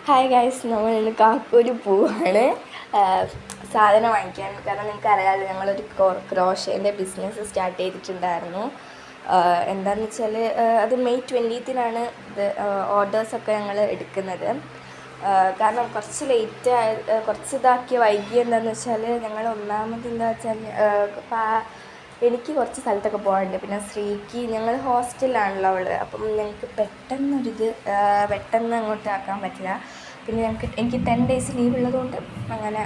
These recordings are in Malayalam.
ഹായ് ഗൈസ്, നമ്മൾ ഇന്ന് കാക്കൂര് പോവാണ് സാധനം വാങ്ങിക്കാൻ. കാരണം നിങ്ങൾക്ക് അറിയാമല്ലോ, ഞങ്ങളൊരു ക്രോഷേൻ്റെ ബിസിനസ് സ്റ്റാർട്ട് ചെയ്തിട്ടുണ്ടായിരുന്നു. എന്താണെന്ന് വെച്ചാൽ അത് മെയ് 20-നാണ് ഇത് ഓർഡേഴ്സൊക്കെ ഞങ്ങൾ എടുക്കുന്നത്. കാരണം കുറച്ച് ഇതാക്കിയ വൈകി എന്താണെന്ന് വെച്ചാൽ ഞങ്ങൾ ഒന്നാമത് എന്താ വെച്ചാൽ എനിക്ക് കുറച്ച് സ്ഥലത്തൊക്കെ പോകാനുണ്ട്. പിന്നെ ശ്രീക്ക് ഞങ്ങൾ ഹോസ്റ്റലിലാണല്ലോ അവൾ, അപ്പം ഞങ്ങൾക്ക് പെട്ടെന്ന് അങ്ങോട്ട് ആക്കാൻ പറ്റില്ല. പിന്നെ എനിക്ക് 10 days ലീവ് ഉള്ളതുകൊണ്ട് അങ്ങനെ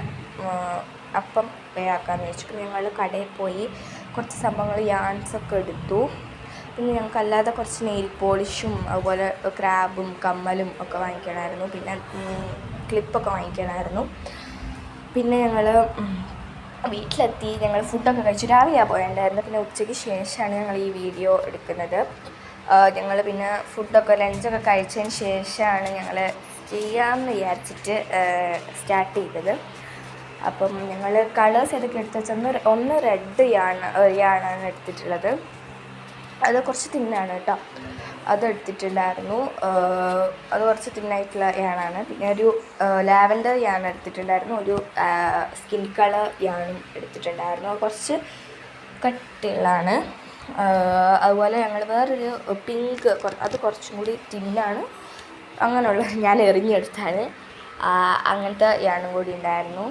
അപ്പം ആക്കാമെന്ന് വെച്ചു. പിന്നെ ഞങ്ങൾ കടയിൽ പോയി കുറച്ച് സംഭവങ്ങൾ യാൺസൊക്കെ എടുത്തു. പിന്നെ ഞങ്ങൾക്ക് അല്ലാതെ കുറച്ച് നെയിൽ പോളിഷും അതുപോലെ ക്രാബും കമ്മലും ഒക്കെ വാങ്ങിക്കണമായിരുന്നു. പിന്നെ ക്ലിപ്പൊക്കെ വാങ്ങിക്കണമായിരുന്നു. പിന്നെ ഞങ്ങൾ വീട്ടിലെത്തി. ഞങ്ങൾ ഫുഡൊക്കെ കഴിച്ചു. രാവിലെയാണ് പോയിട്ടുണ്ടായിരുന്നത്. പിന്നെ ഉച്ചയ്ക്ക് ശേഷമാണ് ഞങ്ങൾ ഈ വീഡിയോ എടുക്കുന്നത്. ഞങ്ങൾ പിന്നെ ലഞ്ചൊക്കെ കഴിച്ചതിന് ശേഷമാണ് ഞങ്ങൾ ചെയ്യാമെന്ന് വിചാരിച്ചിട്ട് സ്റ്റാർട്ട് ചെയ്തത്. അപ്പം ഞങ്ങൾ കളേഴ്സ് ഏതൊക്കെ എടുത്തു വെച്ചാൽ ഒന്ന് റെഡ് യാണാണ് എടുത്തിട്ടുള്ളത്. അത് കുറച്ച് തിന്നാണ് കേട്ടോ. അതെടുത്തിട്ടുണ്ടായിരുന്നു. അത് കുറച്ച് തിന്നായിട്ടുള്ള യാണാണ്. പിന്നെ ഒരു ലാവൻഡർ യാണ് എടുത്തിട്ടുണ്ടായിരുന്നു. ഒരു സ്കിൻ കളർ യാണും എടുത്തിട്ടുണ്ടായിരുന്നു. അത് കുറച്ച് കട്ടിയുള്ളതാണ്. അതുപോലെ ഞങ്ങൾ വേറൊരു പിങ്ക്, അത് കുറച്ചും കൂടി തിന്നാണ്. അങ്ങനെയുള്ള ഞാൻ എറിഞ്ഞെടുത്താണ്. അങ്ങനത്തെ യാണും കൂടി ഉണ്ടായിരുന്നു.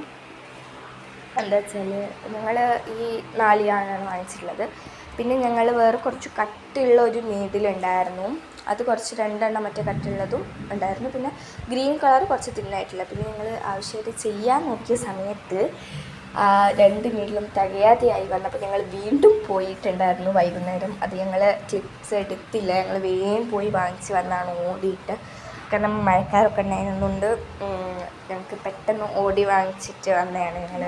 എന്താ വെച്ചാൽ ഞങ്ങൾ ഈ 4 യാണാണ് വാങ്ങിച്ചിട്ടുള്ളത്. പിന്നെ ഞങ്ങൾ വേറെ കുറച്ച് കട്ടിയുള്ള ഒരു നീഡിലുണ്ടായിരുന്നു. അത് കുറച്ച് 2 എണ്ണം മറ്റേ കട്ടിയുള്ളതും ഉണ്ടായിരുന്നു. പിന്നെ ഗ്രീൻ കളർ കുറച്ച് തിന്നായിട്ടില്ല. പിന്നെ ഞങ്ങൾ ആവശ്യമായിട്ട് ചെയ്യാൻ നോക്കിയ സമയത്ത് 2 നീഡിലും തികയാതെയായി വന്നപ്പോൾ ഞങ്ങൾ വീണ്ടും പോയിട്ടുണ്ടായിരുന്നു വൈകുന്നേരം. അത് ഞങ്ങൾ ക്ലിപ്സ് എടുത്തില്ല. ഞങ്ങൾ വേഗം പോയി വാങ്ങിച്ച് വന്നാണ് ഓടിയിട്ട്. കാരണം മഴക്കാരൊക്കെ ഉണ്ടായിരുന്നതുകൊണ്ട് ഞങ്ങൾക്ക് പെട്ടെന്ന് ഓടി വാങ്ങിച്ചിട്ട് വന്നതാണ് ഞങ്ങൾ.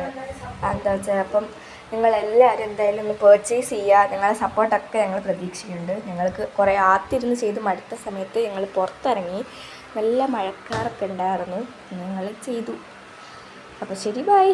എന്താ വെച്ചാൽ അപ്പം നിങ്ങളെല്ലാവരും എന്തായാലും ഒന്ന് പർച്ചേസ് ചെയ്യുക. നിങ്ങളെ സപ്പോർട്ടൊക്കെ ഞങ്ങൾ പ്രതീക്ഷിക്കുന്നുണ്ട്. ഞങ്ങൾക്ക് കുറേ ആത്തിരുന്ന് ചെയ്ത് മടുത്ത സമയത്ത് ഞങ്ങൾ പുറത്തിറങ്ങി. നല്ല മഴക്കാറൊക്കെ ഉണ്ടായിരുന്നു. ഞങ്ങൾ ചെയ്തു. അപ്പോൾ ശരി, ബൈ.